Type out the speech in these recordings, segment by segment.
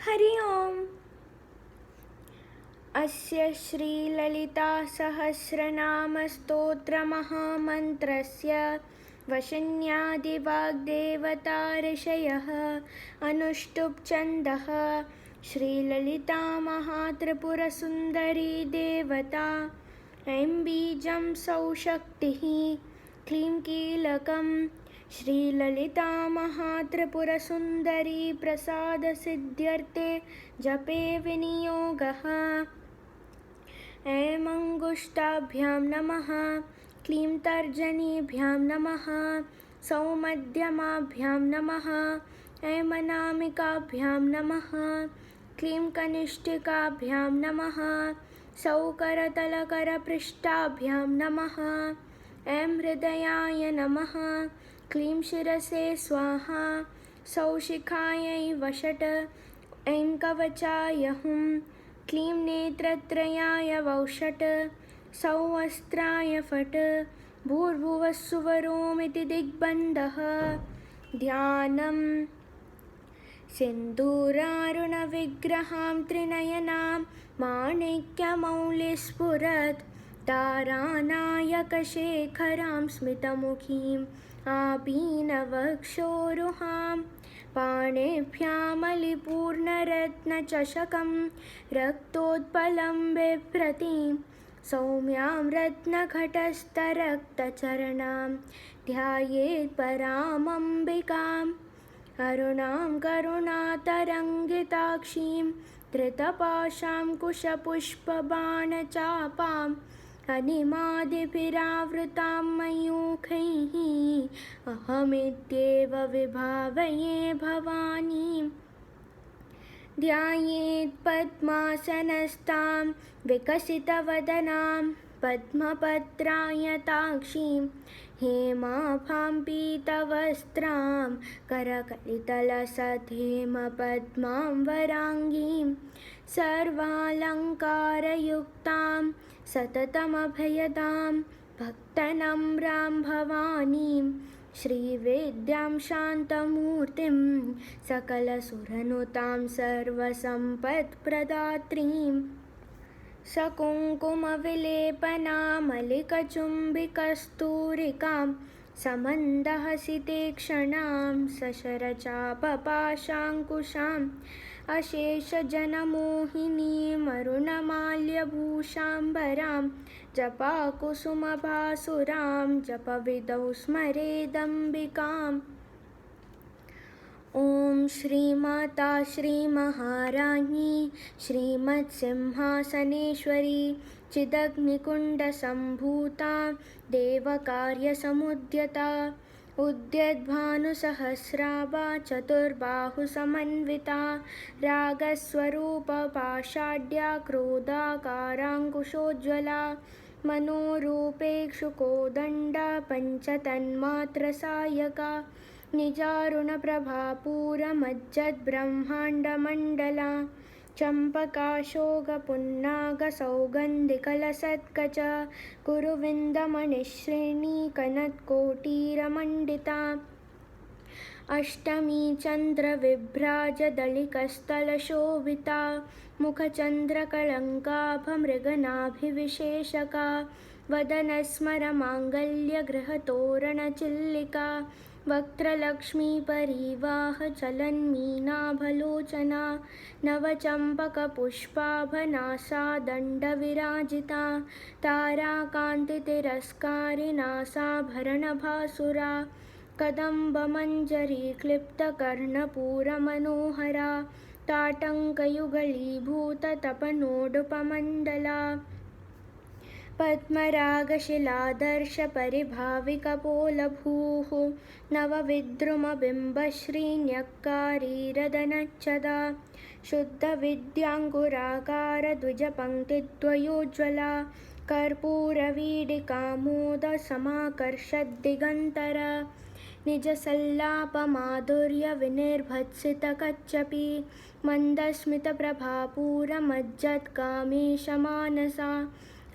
हरि ओम्। अस्य श्रीललितासहस्रनामस्तोत्रमहामन्त्रस्य वशन्यादिवाग्देवता ऋषयः अनुष्टुप् छन्दः। श्रीललिता महात्रिपुरसुन्दरी देवता। ऐं बीजं सौः शक्तिः, क्लीं कीलकम्। श्रीललिता महात्रिपुरसुन्दरी प्रसादसिद्ध्यर्थे जपे विनियोगः। ऐं अङ्गुष्ठाभ्यां नमः, क्लीं तर्जनीभ्यां नमः, सौः मध्यमाभ्यां नमः। ऐं अनामिकाभ्यां नमः, क्लीं कनिष्ठिकाभ्यां नमः, सौः करतलकरपृष्ठाभ्यां नमः। ऐं हृदयाय नमः, क्लीं शिरसे स्वाहा, सौः शिखायै वषट्। ऐं कवचाय हुं, क्लीं नेत्रत्रयाय वौषट्, सौः अस्त्राय फट्। भूर्भुवः सुवरोमिति दिग्बन्धः। ध्यानम्। सिन्दूरारुणविग्रहां त्रिनयनां माणिक्यमौलिस्फुरत् तारानायकशेखरां स्मितमुखीं आपीनवक्षोरुहां। पाणिभ्यामलिपूर्णरत्नचषकं रक्तोत्पलं बिभ्रतीं सौम्यां रत्नघटस्थरक्तचरणां ध्यायेत् परामम्बिकाम्। अरुणां करुणातरङ्गिताक्षीं धृतपाशां कुशपुष्पबाणचापाम् अनिमादिभिरावृतां मयूखैः अहमित्येव विभावये भवानीम्। ध्यायेत् पद्मासनस्थां विकसितवदनां पद्मपत्रायताक्षीं हेमाभां पीतवस्त्रां करकलितलसद्धेमपद्मां वराङ्गीं सर्वालङ्कारयुक्तां सततमभयदां भक्तनम्रां भवानीं श्रीवेद्यां शान्तमूर्तिं सकलसुरनुतां सर्वसम्पत्प्रदात्रीं सकुङ्कुमविलेपनामलिकचुम्बिकस्तूरिकां समन्दहसितेक्षणां सशरचापपाशाङ्कुशाम् अशेषजनमोहिनीमरुणमाल्यभूषाम्बरां जपाकुसुमभासुरां जपविधौ स्मरेदम्बिकाम्। ॐ श्रीमाता श्रीमहाराज्ञी श्रीमत्सिंहासनेश्वरी चिदग्निकुण्डसम्भूता देवकार्यसमुद्यता उद्यद्भानुसहस्राभा चतुर्बाहुसमन्विता रागस्वरूपपाषाढ्या क्रोधाकाराङ्कुशोज्ज्वला मनोरूपेक्षुकोदण्डा पञ्चतन्मात्रसायका निजारुणप्रभापूरमज्जद्ब्रह्माण्डमण्डला चम्पकाशोकपुन्नागसौगन्धिकलसत्कच कुरुविन्दमणिश्रेणीकनत्कोटीरमण्डिता अष्टमी चन्द्रविभ्राजदलिकस्थलशोभिता मुखचन्द्रकलङ्काभमृगनाभिविशेषका वदनस्मरमाङ्गल्यगृहतोरणचिल्लिका वक्त्रलक्ष्मीपरीवाहचलन्मीनाभलोचना नवचम्पकपुष्पाभनासा दण्डविराजिता ताराकान्तितिरस्कारिनासाभरणभासुरा कदम्बमञ्जरीक्लिप्तकर्णपूरमनोहरा ताटङ्कयुगलीभूततपनोडुपमण्डला पद्मरागशिलादर्शपरिभाविकपोलभूः नवविद्रुमबिम्बश्रीन्यक्कारीरदनच्छदा शुद्धविद्याङ्कुराकारद्विजपङ्क्तिद्वयोज्ज्वला कर्पूरवीडिकामोदसमाकर्षद्दिगन्तर निजसल्लापमाधुर्यविनिर्भत्सितकच्चपि मन्दस्मितप्रभापूरमज्जत्कामेशमानसा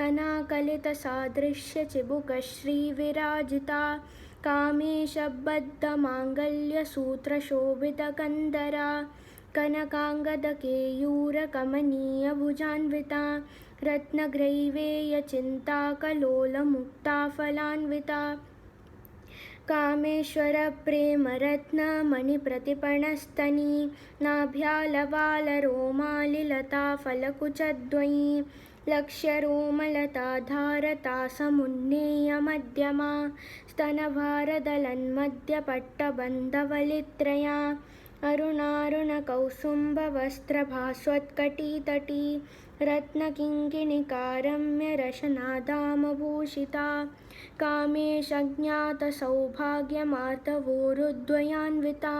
अनाकलितसादृश्यचिबुकश्रीविराजिता कामेशबद्धमाङ्गल्यसूत्रशोभितकन्दरा कनकाङ्गदकेयूरकमनीयभुजान्विता रत्नग्रैवेयचिन्ताकलोलमुक्ता फलान्विता कामेश्वरप्रेमरत्नमणिप्रतिपणस्तनी नाभ्यालवालरोमालिलता फलकुचद्वयी लक्ष्यरोमलता धारता समुन्नेयमध्यमा स्तनभारदलन्मध्यपट्टबन्धवलित्रया अरुणारुणकौसुम्भवस्त्रभास्वत्कटितटी रत्नकिङ्किणिकारम्यरशनादामभूषिता कामेशज्ञातसौभाग्यमार्तवोरुद्वयान्विता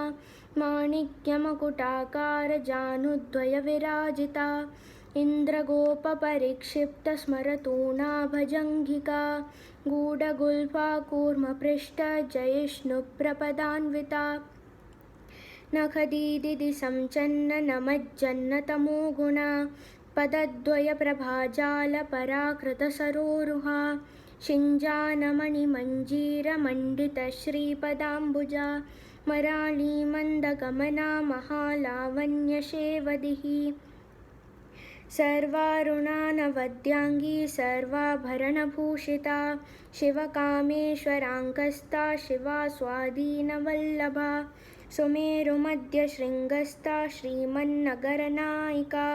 माणिक्यमकुटाकारजानुद्वयविराजिता इन्द्रगोपपरिक्षिप्तस्मरतूणाभजङ्घिका गूढगुल्फा कूर्मपृष्ठजयिष्णुप्रपदान्विता नखदीदिदिसञ्चन्ननमज्जन्नतमो गुणा पदद्वयप्रभाजालपराकृतसरोरुहा शिञ्जानमणिमञ्जीरमण्डितश्रीपदाम्बुजा मराळीमन्दगमना महालावण्यशेवदिः सर्वारुणानवद्याङ्गी सर्वाभरणभूषिता शिवकामेश्वराङ्कस्ता शिवा स्वाधीनवल्लभा सुमेरुमध्यशृङ्गस्था श्रीमन्नगरनायिका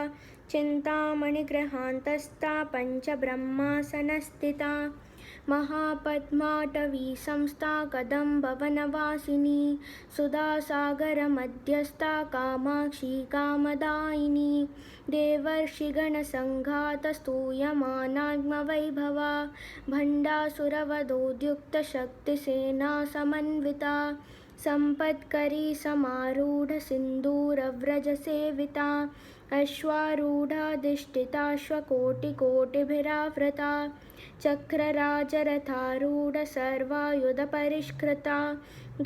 चिन्तामणिगृहान्तस्था पञ्चब्रह्मासनस्थिता महापद्माटवी संस्था कदम्बवनवासिनी सुधासागरमध्यस्था कामाक्षी कामदायिनी देवर्षिगणसङ्घातस्तूयमानाग्मवैभवा भण्डासुरवधोद्युक्तशक्तिसेना समन्विता सम्पत्करी समारूढसिन्दूरव्रजसेविता अश्वारूढाधिष्ठिताश्वकोटिकोटिभिरावृता चक्रराजरथारूढसर्वायुधपरिष्कृता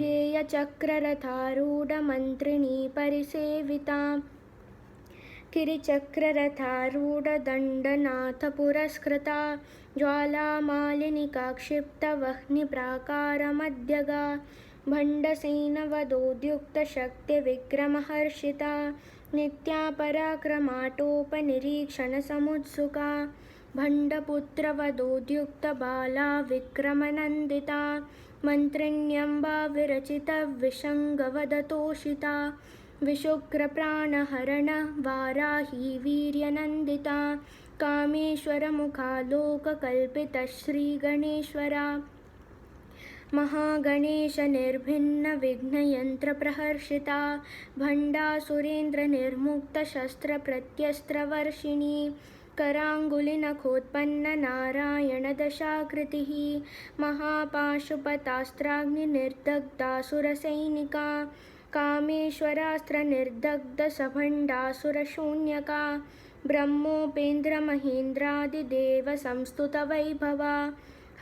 गेयचक्ररथारूढमन्त्रिणी परिसेविता किरिचक्ररथारूढदण्डनाथपुरस्कृता ज्वालामालिनिकाक्षिप्तवह्निप्राकारमध्यगा भण्डसेनवधोद्युक्तशक्तिविक्रमहर्षिता नित्या पराक्रमाटोपनिरीक्षणसमुत्सुका भण्डपुत्रवधोद्युक्तबाला विक्रमनन्दिता मन्त्रिण्यम्बा विरचितविषङ्गवदतोषिता विशुक्रप्राणहरण वाराही वीर्यनन्दिता कामेश्वरमुखालोककल्पितश्रीगणेश्वरा महागणेशनिर्भिन्नविघ्नयन्त्रप्रहर्षिता भण्डासुरेन्द्रनिर्मुक्तशस्त्रप्रत्यस्त्रवर्षिणी कराङ्गुलिनखोत्पन्ननारायणदशाकृतिः महापाशुपतास्त्राग्निनिर्दग्धासुरसैनिका कामेश्वरास्त्रनिर्दग्धसभण्डासुरशून्यका ब्रह्मोपेन्द्रमहेन्द्रादिदेवसंस्तुतवैभवा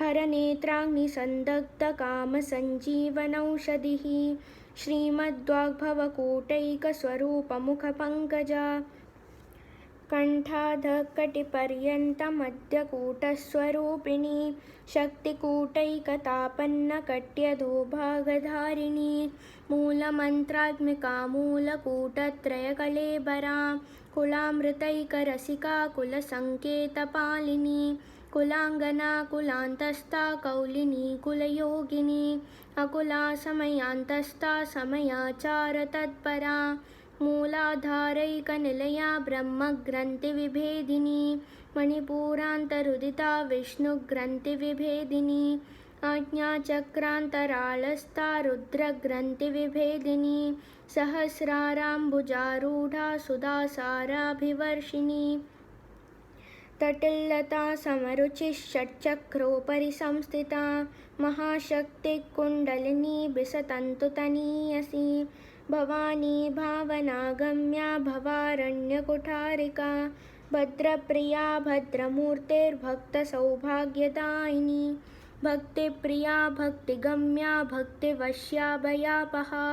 हरनेत्राग्निसन्दग्धकामसञ्जीवनौषधिः श्रीमद्वाग्भवकूटैकस्वरूपमुखपङ्कजा कण्ठाधःकटिपर्यन्तमध्यकूटस्वरूपिणी शक्तिकूटैकतापन्नकट्यधोभागधारिणी मूलमन्त्रात्मिका मूलकूटत्रयकलेबरा कुलामृतैकरसिका कुलसङ्केतपालिनी कुलाङ्गना कुलान्तस्था कौलिनी कुलयोगिनी अकुला समयान्तस्था समयाचारतत्परा मूलाधारैकनिलया ब्रह्मग्रन्थिविभेदिनी मणिपूरान्तरुदिता विष्णुग्रन्थिविभेदिनी आज्ञाचक्रान्तराळस्था रुद्रग्रन्थिविभेदिनी सहस्राराम्बुजारूढा सुधासाराभिवर्षिणी तटिल्लता समरुचिः षट्चक्रोपरि संस्थिता महाशक्तिकुण्डलिनी बिसतन्तुतनीयसी भवानी भावनागम्या भवारण्यकुठारिका भद्रप्रिया भद्रमूर्तिर्भक्तसौभाग्यदायिनी भक्तिप्रिया भक्तिगम्या भक्तिवश्या भयापहा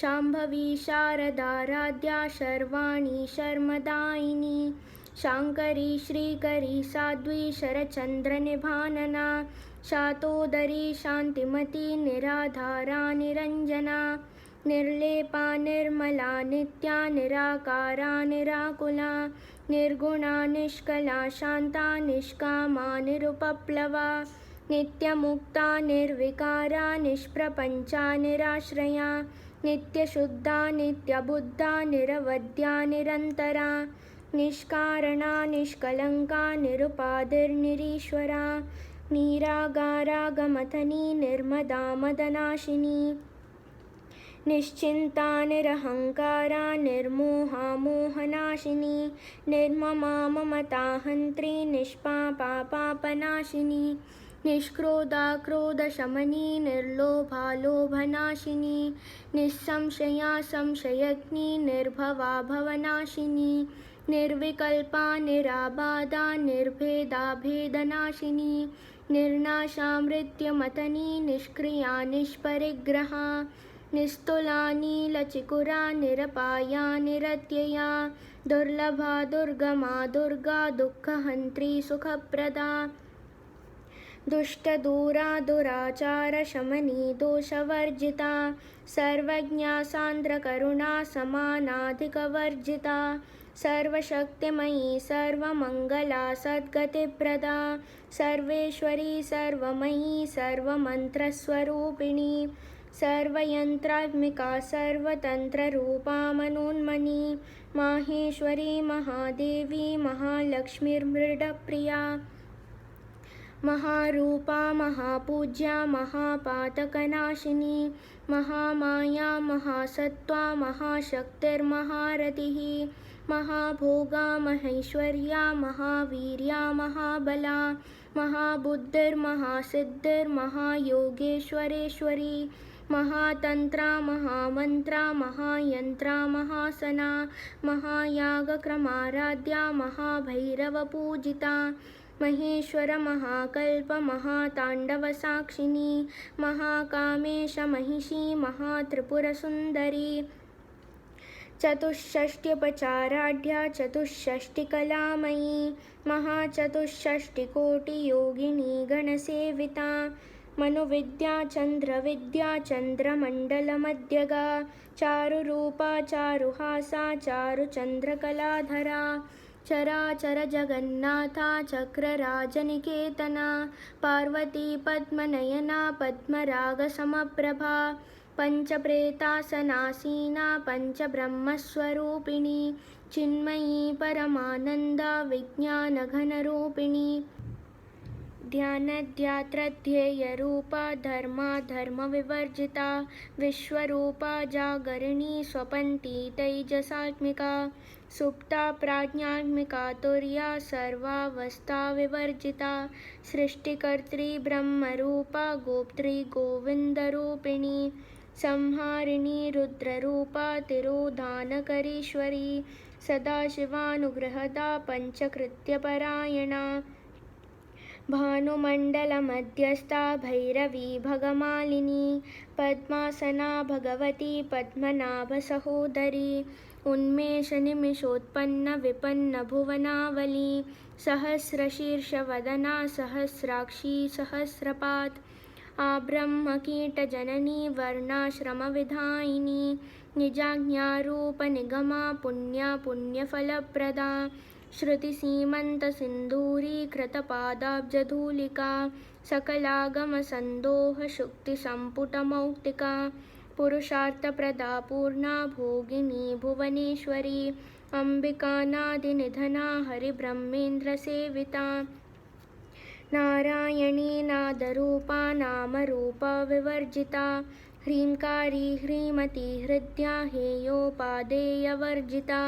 शाम्भवी शारदाराध्या शर्वाणी शर्मदायिनी शाङ्करी श्रीकरी साध्वी शरचन्द्रनिभानना शातोदरी शान्तिमती निराधारा निरञ्जना निर्लेपा निर्मला नित्या निराकारा निराकुला निर्गुणा निष्कला शान्ता निष्कामा निरुपप्लवा नित्यमुक्ता निर्विकारा निष्प्रपञ्चा निराश्रया नित्यशुद्धा नित्यबुद्धा निरवद्या निरन्तरा निष्कारणा निष्कलङ्का निरुपाधिर्निरीश्वरा निरागारागमथनी निर्मदा मदनाशिनी निश्चिन्ता निरहङ्कारा निर्मोहा मोहनाशिनी निर्ममा ममता हन्त्री निष्पापा पापनाशिनी निष्क्रोधा क्रोधशमनी निर्लोभा लोभनाशिनी निस्संशया संशयग्नी निर्भवा भवनाशिनी निर्विकल्पा निराबाधा निर्भेदा भेदनाशिनी निर्नाशा मृत्युमथनी निष्क्रिया निष्परिग्रहा निस्तुला नीलचिकुरा निरपाया निरत्यया दुर्लभा दुर्गमा दुर्गा दुःखहन्त्री सुखप्रदा दुष्टदूरा दुराचारशमनी दोषवर्जिता सर्वज्ञा सान्द्रकरुणा समानाधिकवर्जिता सर्वशक्तिमयी सर्वमङ्गला सद्गतिप्रदा सर्वेश्वरी सर्वमयी सर्वमन्त्रस्वरूपिणी सर्वयन्त्रात्मिका सर्वतन्त्ररूपा मनोन्मनी माहेश्वरी महादेवी महालक्ष्मीर्मृडप्रिया महारूपा महापूज्या महापातकनाशिनी महामाया महासत्त्वा महाशक्तिर्महारतिः महाभोगा महेश्वर्या महावीर्या महाबला महाबुद्धिर्महासिद्धिर्महायोगेश्वरेश्वरी महातन्त्रा महामन्त्रा महायन्त्रा महासना महायागक्रमाराध्या महाभैरवपूजिता महेश्वर महाकल्प महाताण्डवसाक्षिणी महाकामेश महिषी महात्रिपुरसुन्दरी चतुष्षष्ट्युपचाराढ्या चतुष्षष्टिकलामयी महाचतुष्षष्टिकोटियोगिनी गणसेविता मनुविद्या चन्द्रविद्या चन्द्रमण्डलमध्यगा चारुरूपा चारुहासा चारुचन्द्रकलाधरा चराचर जगन्नाथा चक्रराजनिकेतना पार्वती पद्मनयना पद्मरागसमप्रभा पञ्चप्रेतासनासीना पञ्चब्रह्मस्वरूपिणी चिन्मयी परमानन्दा विज्ञानघनरूपिणी ध्यानध्यात्रध्येयरूपा धर्माधर्मविवर्जिता विश्वरूपा जागरिणी स्वपन्ती तैजसात्मिका सुप्ता प्राज्ञात्मिका तुर्या सर्वावस्थाविवर्जिता सृष्टिकर्त्री ब्रह्मरूपा गोप्त्री गोविन्दरूपिणी संहारिणी रुद्ररूपा तिरोधानकरीश्वरी सदाशिवानुग्रहदा पञ्चकृत्यपरायणा भानुमण्डलमध्यस्था भैरवी भगमालिनी पद्मासना भगवती पद्मनाभसहोदरी उन्मेषनिमिषोत्पन्नविपन्नभुवनावली सहस्रशीर्षवदना सहस्राक्षी सहस्रपात् आब्रह्मकीटजननी वर्णाश्रमविधायिनी निजाज्ञारूपनिगमा पुण्या पुण्यफलप्रदा श्रुतिसीमन्तसिन्धूरी कृतपादाब्जधूलिका सकलागमसन्दोहशुक्तिसम्पुटमौक्तिका पुरुषार्थप्रदा पूर्णा भोगिनी भुवनेश्वरी अम्बिकानादिनिधना हरिब्रह्मेन्द्रसेविता नारायणी नादरूपा नामरूपा विवर्जिता ह्रीङ्कारी ह्रीमती हृद्या हेयोपादेयवर्जिता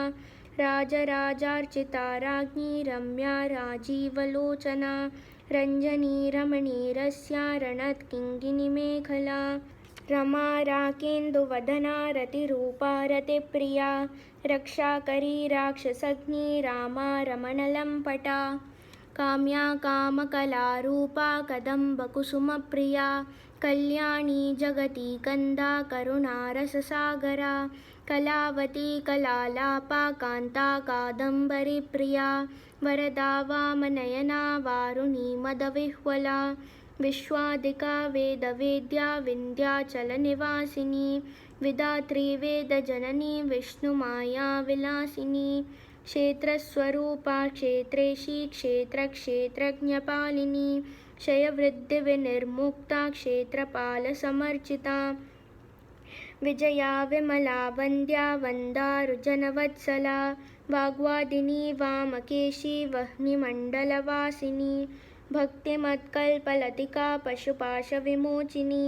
राजराजार्चिता राज्ञी रम्या राजीवलोचना रञ्जनी रमणीरस्या रणत्किङ्गिनिमेखला रमा राकेन्दुवदना रतिरूपा रतिप्रिया रक्षाकरी राक्षसग्नी रामा रमणलम्पटा काम्या कामकलारूपा कदम्बकुसुमप्रिया कल्याणी जगती कन्दा करुणारससागरा कलावती कलालापा कान्ता कादम्बरीप्रिया वरदा वामनयना वारुणी मदविह्वला विश्वादिका वेदवेद्या विन्ध्याचलनिवासिनी विधात्री वेदजननी विष्णुमाया विलासिनी क्षेत्रस्वरूपा क्षेत्रेशी क्षेत्रक्षेत्रज्ञपालिनी क्षयवृद्धिविनिर्मुक्ता क्षेत्रपालसमर्चिता विजया विमला वन्द्या वन्दारुजनवत्सला वाग्वादिनी वामकेशी वह्निमण्डलवासिनी भक्तिमत्कल्पलतिका पशुपाशविमोचिनी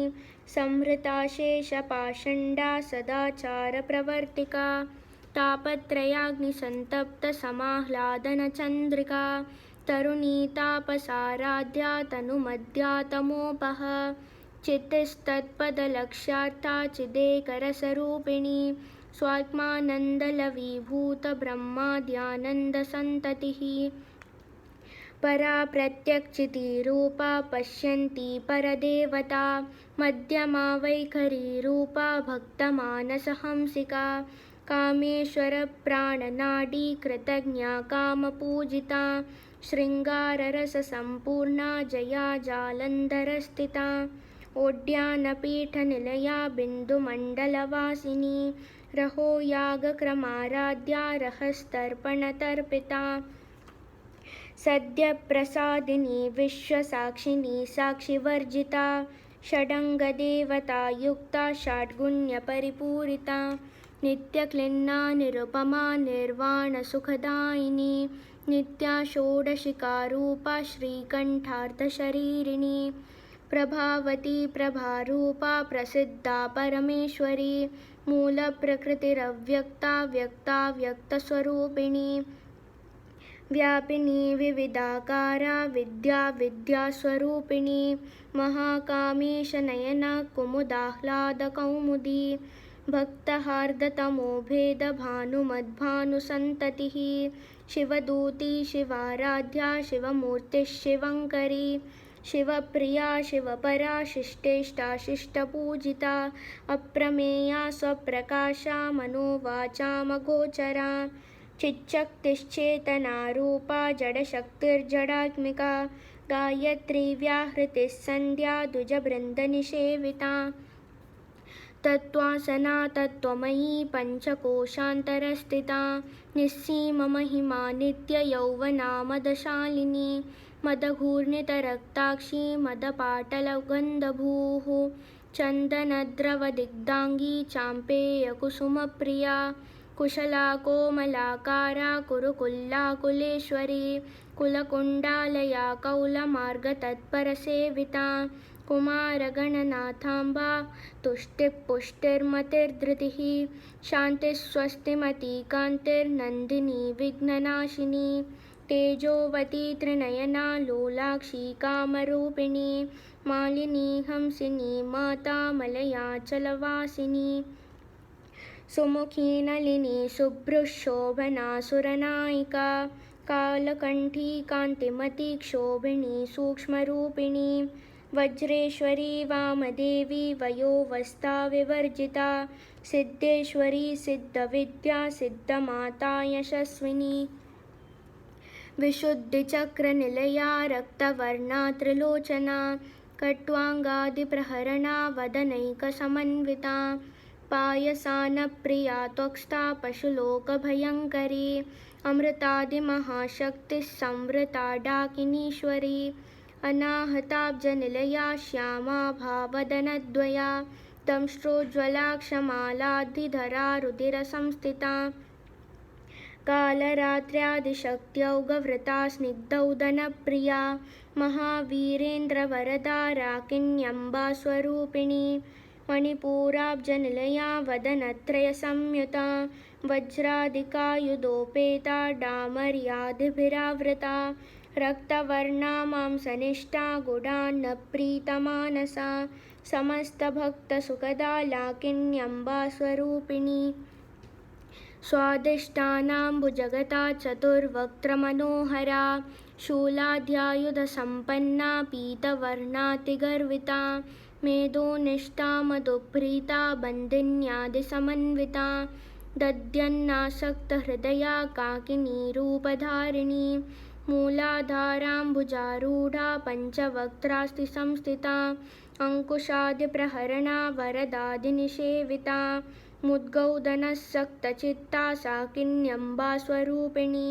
संहृता शेषपाषण्डा सदाचारप्रवर्तिका तापत्रयाग्निसन्तप्तसमाह्लादनचन्द्रिका तरुणी तापसाराध्या तनुमद्या तमोपः चित्तस्तत्पदलक्ष्यार्था चिदेकरसरूपिणी स्वात्मानन्दलवीभूतब्रह्माद्यानन्दसन्ततिः परा प्रत्यक्षितिरूपा पश्यन्ती परदेवता मध्यमा वैखरीरूपा भक्तमानसहंसिका कामेश्वरप्राणनाडी कृतज्ञा कामपूजिता शृङ्गाररससम्पूर्णा जया जालन्धरस्थिता ओड्यानपीठनिलया बिन्दुमण्डलवासिनी रहो यागक्रमाराध्या रहस्तर्पणतर्पिता सद्यप्रसादिनी विश्वसाक्षिणी साक्षिवर्जिता षडङ्गदेवता युक्ता षड्गुण्यपरिपूरिता नित्यक्लिन्ना निरुपमा निर्वाणसुखदायिनी नित्या षोडशिकारूपा श्रीकण्ठार्धशरीरिणी प्रभावती प्रभारूपा प्रसिद्धा परमेश्वरी मूलप्रकृतिरव्यक्ता व्यक्ता व्यक्तस्वरूपिणी व्यापिनी विविधाकारा विद्या विद्यास्वरूपिणी महाकामेशनयना कुमुदाह्लादकौमुदी भक्तहार्दतमो भेदभानुमद्भानुसन्ततिः शिवदूती शिवाराध्या शिवमूर्तिः शिवङ्करी शिवप्रिया शिवपरा शिष्टेष्टा शिष्टपूजिता अप्रमेया स्वप्रकाशा मनोवाचामगोचरा चिच्शक्तिश्चेतनारूपा जडशक्तिर्जडात्मिका गायत्री व्याहृतिः सन्ध्या द्विजबृन्दनिषेविता तत्त्वासना तत्त्वमयी पञ्चकोशान्तरस्थिता निस्सीममहिमा नित्ययौवना मदशालिनी मदघूर्णितरक्ताक्षी मदपाटलगन्धभूः चन्दनद्रवदिग्धाङ्गी चाम्पेयकुसुमप्रिया कुशला कोमलाकारा कुरुकुल्लाकुलेश्वरी कुलकुण्डालया कौलमार्गतत्परसेविता कुमारगणनाथाम्बा तुष्टिपुष्टिर्मतिर्धृतिः शान्तिस्वस्तिमती कान्तिर्नन्दिनी विघ्ननाशिनी तेजोवती त्रिनयना लोलाक्षी कामरूपिणी मालिनी हंसिनी माता मलयाचलवासिनी सुमुखी नलिनी शुभ्रुशोभना सुरनायिका कालकण्ठी कान्तिमती क्षोभिणी सूक्ष्मरूपिणी वज्रेश्वरी वामदेवी वयोवस्था विवर्जिता सिद्धेश्वरी सिद्धविद्या सिद्धमाता यशस्विनी विशुद्धिचक्रनिलया रक्तवर्णा त्रिलोचना कट्वाङ्गादिप्रहरणा वदनैकसमन्विता पायसानप्रिया त्वक्स्था पशुलोकभयङ्करी अमृतादिमहाशक्तिः संवृता डाकिनीश्वरी अनाहताब्जनिलया श्यामा भावदनद्वया दंष्ट्रोज्ज्वलाक्षमालाद्धिधरा रुधिरसंस्थिता कालरात्र्यादिशक्त्यौगवृता स्निग्धौदनप्रिया महावीरेन्द्रवरदा राकिन्यम्बा स्वरूपिणी मणिपूराब्जनिलया वदनत्रयसंयुता वज्रादिकायुधोपेता डामर्यादिभिरावृता रक्तवर्णा मांसनिष्ठा गुडान्नप्रीतमानसा समस्तभक्तसुखदा लाकिन्यम्बा स्वरूपिणी स्वादिष्टानाम्बुजगता चतुर्वक्त्रमनोहरा शूलाद्यायुधसम्पन्ना पीतवर्णातिगर्विता मेदोनिष्ठा मधुप्रीता बन्दिन्यादिसमन्विता दद्यन्नासक्तहृदया काकिनीरूपधारिणी मूलाधाराम्बुजारूढा पञ्चवक्त्रास्ति संस्थिता अंकुशादिप्रहरणा वरदादिनिषेविता मुद्गौदनसक्तचित्ता साकिन्यम्बा स्वरूपिणी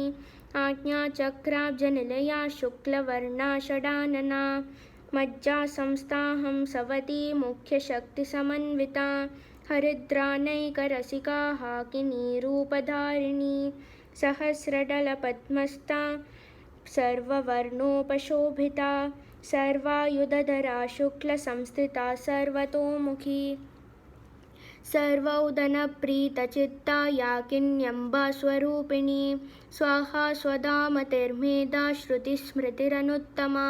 आज्ञाचक्राब्जनिलया शुक्लवर्णा षडानना मज्जा संस्थाहं सवती मुख्यशक्तिसमन्विता हरिद्रानैकरसिका हाकिनी रूपधारिणी सहस्रदलपद्मस्था सर्ववर्णोपशोभिता सर्वायुधधरा शुक्लसंस्थिता सर्वतोमुखी सर्वौदनप्रीतचित्ता याकिन्यम्बा स्वरूपिणी स्वाहा स्वधामतिर्मेधा श्रुतिस्मृतिरनुत्तमा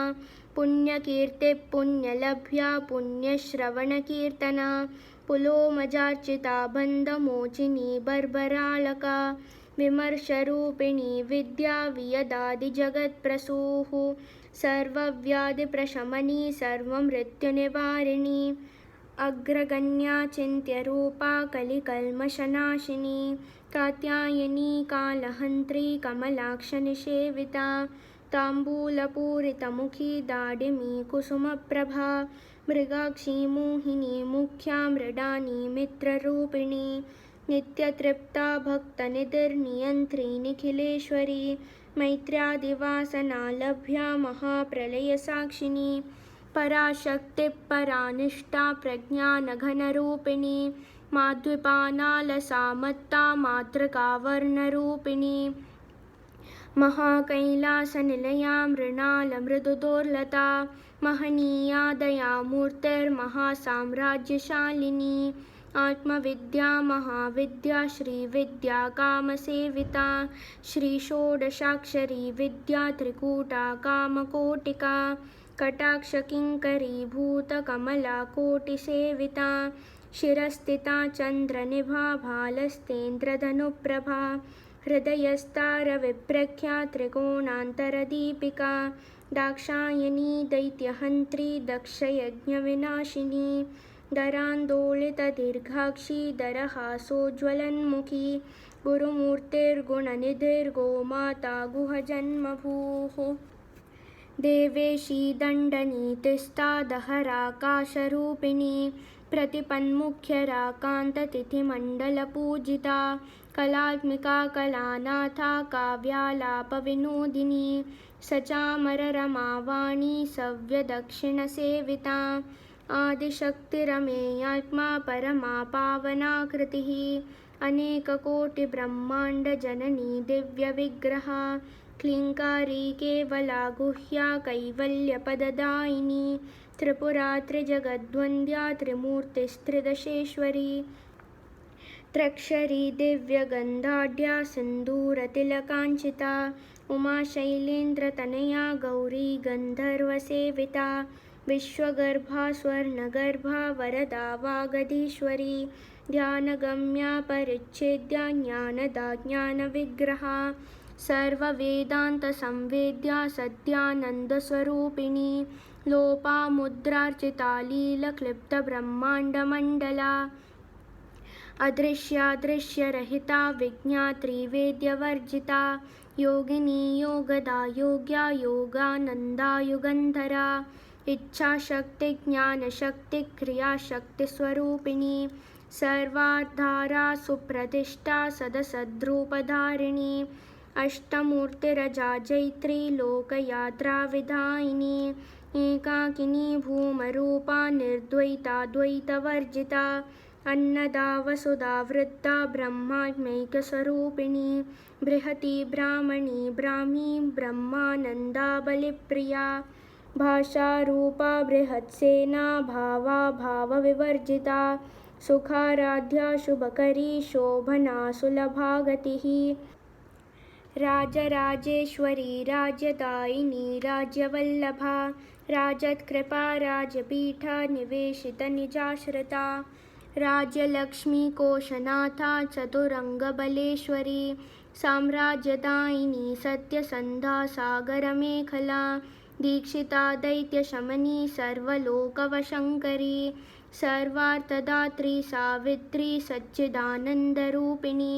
पुण्यकीर्तिः पुण्यलभ्या पुण्यश्रवणकीर्तना पुलोमजार्चिता बन्धमोचिनी बर्बराळका विमर्शरूपिणी विद्या वियदादिजगत्प्रसूः सर्वव्याधिप्रशमनी सर्वमृत्युनिवारिणी अग्रगण्या चिन्त्यरूपा कलिकल्मषनाशिनी कात्यायनी कालहन्त्री कमलाक्षनिषेविता ताम्बूलपूरितमुखी दाडिमी कुसुमप्रभा मृगाक्षी मोहिनी मुख्या मृडानी मित्ररूपिणी नित्यतृप्ता भक्तनिधिर्नियन्त्री निखिलेश्वरी मैत्र्यादिवासना लभ्या महाप्रलयसाक्षिणी पराशक्तिः परानिष्ठा प्रज्ञानघनरूपिणी माध्विपानालसामत्ता मातृकावर्णरूपिणी महाकैलासनिलया मृणालमृदुदोर्लता महनीया दयामूर्तिर्महासाम्राज्यशालिनी आत्मविद्या महाविद्या श्रीविद्या कामसेविता श्रीषोडशाक्षरी विद्या त्रिकूटा कामकोटिका कटाक्षकिङ्करीभूतकमला कोटिसेविता शिरस्थिता चन्द्रनिभा भालस्तेन्द्रधनुप्रभा हृदयस्तारविप्रख्या त्रिकोणान्तरदीपिका दाक्षायणी दैत्यहन्त्री दक्षयज्ञविनाशिनी दरान्दोलितदीर्घाक्षी दरहासोज्ज्वलन्मुखी गुरुमूर्तिर्गुणनिधिर्गोमाता गुहजन्मभूः देवेशी दण्डनीतिस्था दहराकाशरूपिणी प्रतिपन्मुख्यराकान्ततिथिमण्डलपूजिता कलात्मिका कलानाथा काव्यालापविनोदिनी सचामररमावाणी सव्यदक्षिणसेविता आदिशक्तिरमेयात्मा परमा पावनाकृतिः अनेककोटिब्रह्माण्डजननी दिव्यविग्रहा क्लीङ्कारी केवला गुह्या कैवल्यपददायिनी त्रिपुरा त्रिजगद्वन्द्या त्रिमूर्तिस्त्रिदशेश्वरी त्र्यक्षरी दिव्यगन्धाढ्या सिन्दूरतिलकाञ्चिता उमाशैलेन्द्रतनया गौरी गन्धर्वसेविता विश्वगर्भा स्वर्णगर्भा वरदा वागधीश्वरी ध्यानगम्या परिच्छेद्या ज्ञानदा ज्ञानविग्रहा सर्ववेदान्तसंवेद्या सद्यानन्दस्वरूपिणी लोपामुद्रार्चिता लीलक्लिप्तब्रह्माण्डमण्डला अदृश्यादृश्यरहिता विज्ञात्री वेद्यवर्जिता योगिनी योगदा योग्या योगानन्दा युगन्धरा इच्छाशक्तिज्ञानशक्तिक्रियाशक्तिस्वरूपिणी सर्वाधारा सुप्रतिष्ठा सदसद्रूपधारिणी अष्टमूर्तिरजा जैत्री लोकयात्राविधायिनी एकाकिनी भूमरूपा निर्द्वैता द्वैतवर्जिता अन्नदा वसुधा वृत्ता ब्रह्मात्मैकस्वरूपिणी बृहती ब्राह्मणी ब्राह्मी ब्रह्मानन्दा बलिप्रिया भाषारूपा बृहत्सेना भावा भावविवर्जिता सुखाराध्या शुभकरी शोभना सुलभा गतिः राजराजेश्वरी राज्यदायिनी राज्यवल्लभा राजत्कृपा राजपीठा निवेशितनिजाश्रिता राज्यलक्ष्मीकोशनाथा चतुरङ्गबलेश्वरी साम्राज्यदायिनी सत्यसन्धा सागरमेखला दीक्षिता दैत्यशमनी सर्वलोकवशङ्करी सर्वार्थदात्री सावित्री सच्चिदानन्दरूपिणी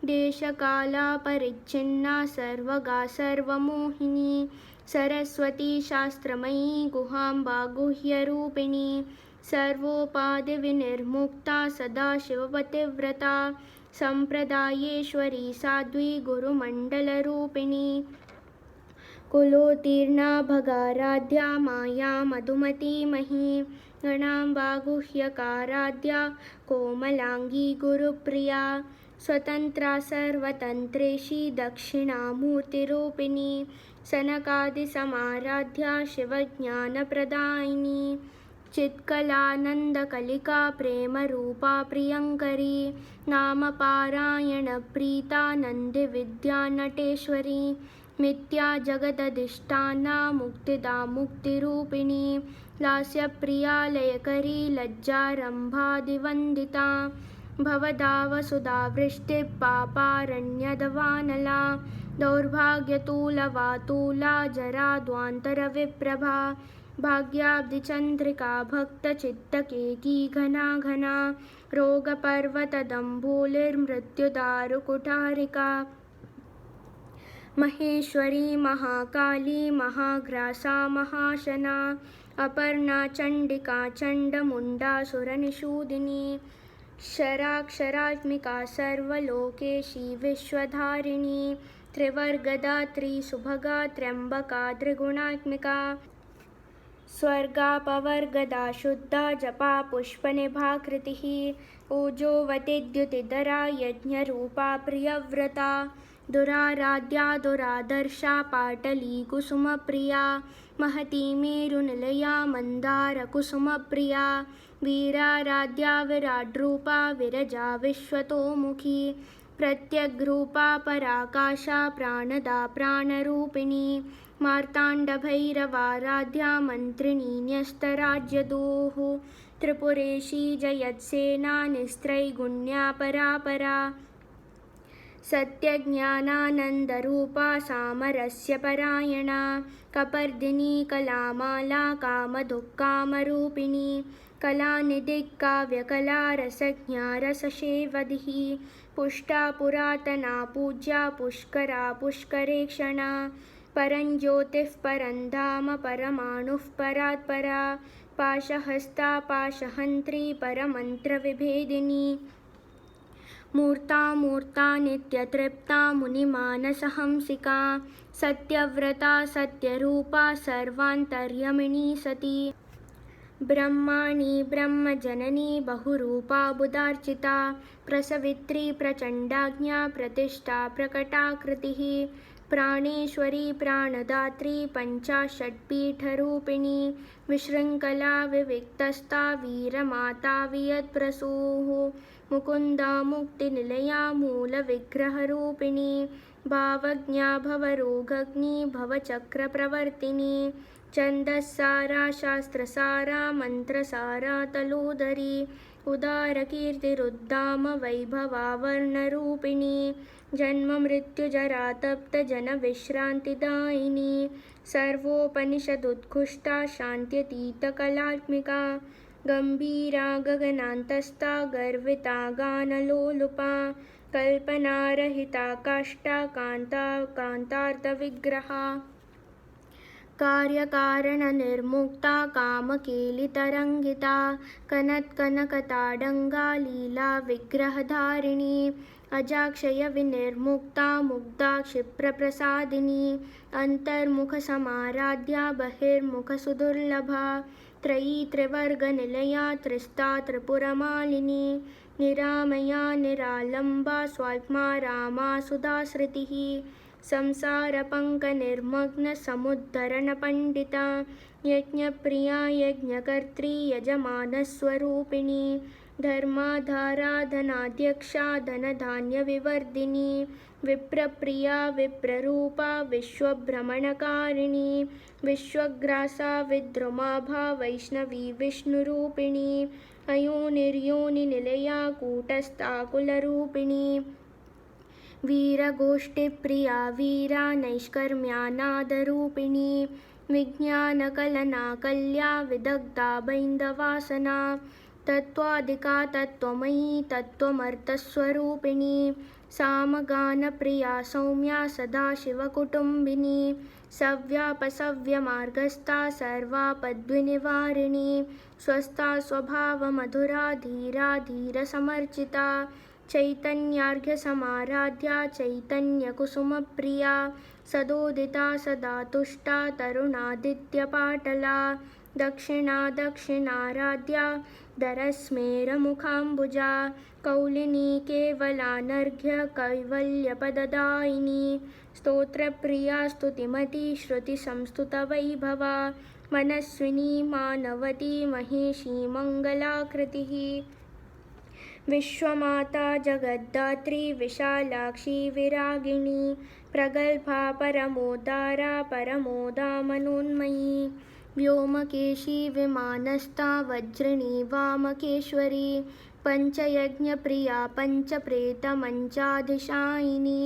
देशकालापरिच्छिन्ना सर्वगा सर्वमोहिनी सरस्वती शास्त्रमयी गुहाम्बा गुह्यरूपिणी सर्वोपाधिविनिर्मुक्ता सदाशिवपतिव्रता सम्प्रदायेश्वरी साध्वी गुरुमण्डलरूपिणी कुलोत्तीर्णा भगाराध्या माया मधुमतीमही गणाम्बा गुह्यकाराध्या कोमलांगी गुरुप्रिया स्वतन्त्रा सर्वतन्त्रेशी दक्षिणामूर्तिरूपिणी सनकादिसमाराध्या शिवज्ञानप्रदायिनी चित्कलानन्दकलिका प्रेमरूपा प्रियङ्करी नामपारायणप्रीता नन्दिविद्या नटेश्वरी मिथ्या जगदधिष्ठाना मुक्तिदा मुक्तिरूपिणी लास्यप्रिया लयकरी लज्जारम्भादिवन्दिता भवदावसुधावृष्टिः पापारण्यदवानला दौर्भाग्यतूलवातूला जराद्वान्तरविप्रभा भाग्याब्धिचन्द्रिका भक्तचित्तकेकी घना घना रोगपर्वतदम्बूलिर्मृत्युदारुकुठारिका महेश्वरी महाकाली महाघ्रासा महाशना अपर्णा चण्डिका चण्डमुण्डासुरनिषूदिनी शराक्षरात्मिका सर्वलोकेशी विश्वधारिणी त्रिवर्गदा त्रिसुभगा त्र्यम्बका त्रिगुणात्मिका स्वर्गापवर्गदा शुद्धा जपा पुष्पनिभाकृतिः ऊजोवतीद्युतिधरा यज्ञरूपा प्रियव्रता दुराराध्या दुरादर्शा पाटली कुसुमप्रिया महती मेरुनिलया मन्दारकुसुमप्रिया वीराराध्या विराड्रूपा विरजा विश्वतोमुखी प्रत्यग्रूपा पराकाशा प्राणदा प्राणरूपिणी मार्ताण्डभैरवाराध्या मन्त्रिणी न्यस्तराज्यदूः त्रिपुरेशी जयत्सेना निस्त्रैगुण्या परापरा सत्यज्ञानानन्दरूपा सामरस्यपरायणा कपर्दिनी कलामाला कामदुःकामरूपिणी कलानिधिः काव्यकला रसज्ञा रससेवधिः पुष्टा पुरातना पूज्या पुष्करा पुष्करेक्षणा परञ्ज्योतिः परन्धाम परमाणुः परात्परा पाशहस्ता पाशहन्त्री परमन्त्रविभेदिनी मूर्ता मूर्ता नित्यतृप्ता मुनिमानसहंसिका सत्यव्रता सत्यरूपा सर्वान्तर्यमिणी सती ब्रह्माणी ब्रह्मजननी बहुरूपा बुधार्चिता प्रसवित्री प्रचण्डाज्ञा प्रतिष्ठा प्रकटाकृतिः प्राणेश्वरी प्राणदात्री पञ्चाशट्पीठरूपिणी विशृङ्खला विविक्तस्था वीरमाता वियत्प्रसूः मुकुन्दा मुक्तिनिलया मूलविग्रहरूपिणी भावज्ञा भवरोगग्नी भवचक्रप्रवर्तिनी छन्दस्सारा शास्त्रसारा मन्त्रसारा तलोदरी उदारकीर्तिरुद्दाम वैभवावर्णरूपिणी जन्ममृत्युजरातप्तजनविश्रान्तिदायिनी सर्वोपनिषदुत्कृष्टा शान्त्यतीतकलात्मिका गम्भीरा गगनान्तस्था गर्विता गानलोलुपा कल्पनारहिता काष्ठा कान्ता कान्तार्थविग्रहा कार्यकारणनिर्मुक्ता कामकेलितरङ्गिता कनत्कनकताडङ्गा लीला विग्रहधारिणी अजाक्षयविनिर्मुक्ता मुग्धा क्षिप्रप्रसादिनी अन्तर्मुखसमाराध्या बहिर्मुखसुदुर्लभा त्रयी त्रिवर्गनिलया त्रिस्ता त्रिपुरमालिनी निरामया निरालम्बा स्वात्मा रामा सुधाश्रितिः संसारपङ्कनिर्मग्नसमुद्धरणपण्डिता यज्ञप्रिया यज्ञकर्त्री यजमानस्वरूपिणी धर्माधारा धनाध्यक्षा धनधान्यविवर्धिनी विप्रप्रिया विप्ररूपा विश्वभ्रमणकारिणी विश्वग्रासा विद्रुमाभा वैष्णवी विष्णुरूपिणी अयोनिर्योनिनिलया कूटस्थाकुलरूपिणी वीरगोष्ठीप्रिया वीरा नैष्कर्म्यानादरूपिणी विज्ञानकलनाकल्या विदग्धा बैन्दवासना तत्त्वाधिका तत्त्वमयी तत्त्वमर्थस्वरूपिणी सामगानप्रिया सौम्या सदाशिवकुटुम्बिनी सव्यापसव्यमार्गस्था सर्वापद्विनिवारिणी स्वस्था स्वभावमधुरा धीरा धीरसमर्चिता चैतन्यार्घ्यसमाराध्या चैतन्यकुसुमप्रिया सदोदिता सदा तुष्टा तरुणादित्यपाटला दक्षिणा दक्षिणाराध्या दरस्मेरमुखाम्बुजा कौलिनी केवलानर्घ्य कैवल्यपददायिनी स्तोत्रप्रिया स्तुतिमती श्रुतिसंस्तुतवैभवा मनस्विनी मानवती महेशी मङ्गलाकृतिः विश्वमाता जगद्धात्री विशालाक्षी विरागिणी प्रगल्भा परमोदारा परमोदा मनोन्मयी व्योमकेशी विमानस्था वज्रिणी वामकेश्वरी पञ्चयज्ञप्रिया पञ्चप्रेतमञ्चाधिशायिनी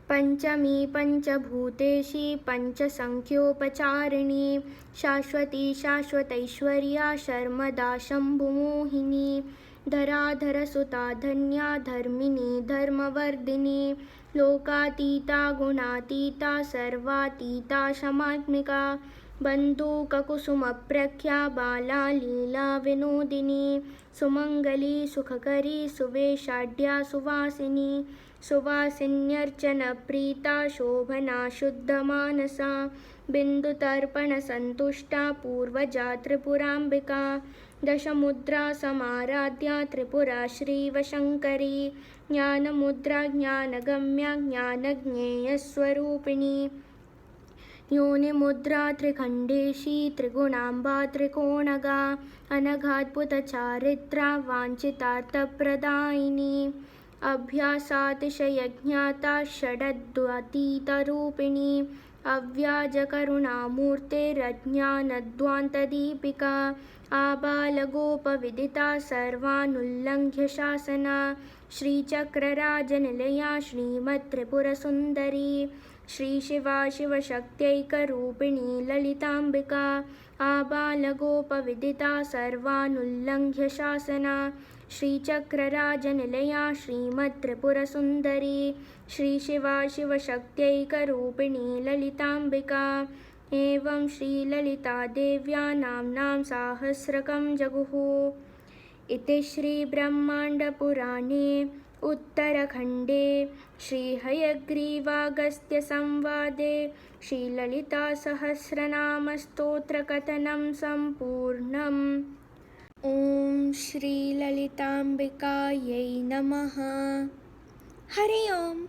पञ्चमी पञ्चभूतेशी पञ्चसङ्ख्योपचारिणी शाश्वती शाश्वतैश्वर्या शर्मदा शम्भुमोहिनी धराधरसुता धन्या धर्मिणी धर्मवर्धिनी लोकातीता गुणातीता सर्वातीता शमात्मिका बन्धूककुसुमप्रख्या बाला लीला विनोदिनी सुमङ्गली सुखकरी सुवेशाढ्या सुवासिनी सुवासिन्यर्चनप्रीता शोभना शुद्धमानसा बिन्दुतर्पणसन्तुष्टा पूर्वजा त्रिपुराम्बिका दशमुद्रा समाराध्या त्रिपुरा श्रीवशङ्करी ज्ञानमुद्रा ज्ञानगम्या ज्ञानज्ञेयस्वरूपिणी योनिमुद्रा त्रिखण्डेशी त्रिगुणाम्बा त्रिकोणगा अनघाद्भुतचारित्रा वाञ्छितार्थप्रदायिनी अभ्यासातिशयज्ञाता षडद्वातीतरूपिणी अव्याजकरुणामूर्तेरज्ञानध्वान्तदीपिका आबालगोपविदिता सर्वानुल्लङ्घ्य शासना श्रीचक्रराजनिलया श्रीमत्त्रिपुरसुन्दरी श्रीशिवा शिवशक्त्यैकरूपिणी ललिताम्बिका आबालगोपविदिता सर्वानुल्लङ्घ्य शासना श्रीचक्रराजनिलया श्रीमत्त्रिपुरसुन्दरी श्रीशिवा शिवशक्त्यैकरूपिणी ललिताम्बिका एवं श्रीललितादेव्या नाम्नां साहस्रकं जगुः इति श्रीब्रह्माण्डपुराणे उत्तरखण्डे श्रीहयग्रीवागस्त्यसंवादे श्रीललितासहस्रनामस्तोत्रकथनं सम्पूर्णम्। ॐ श्रीललिताम्बिकायै नमः। हरि ओम्।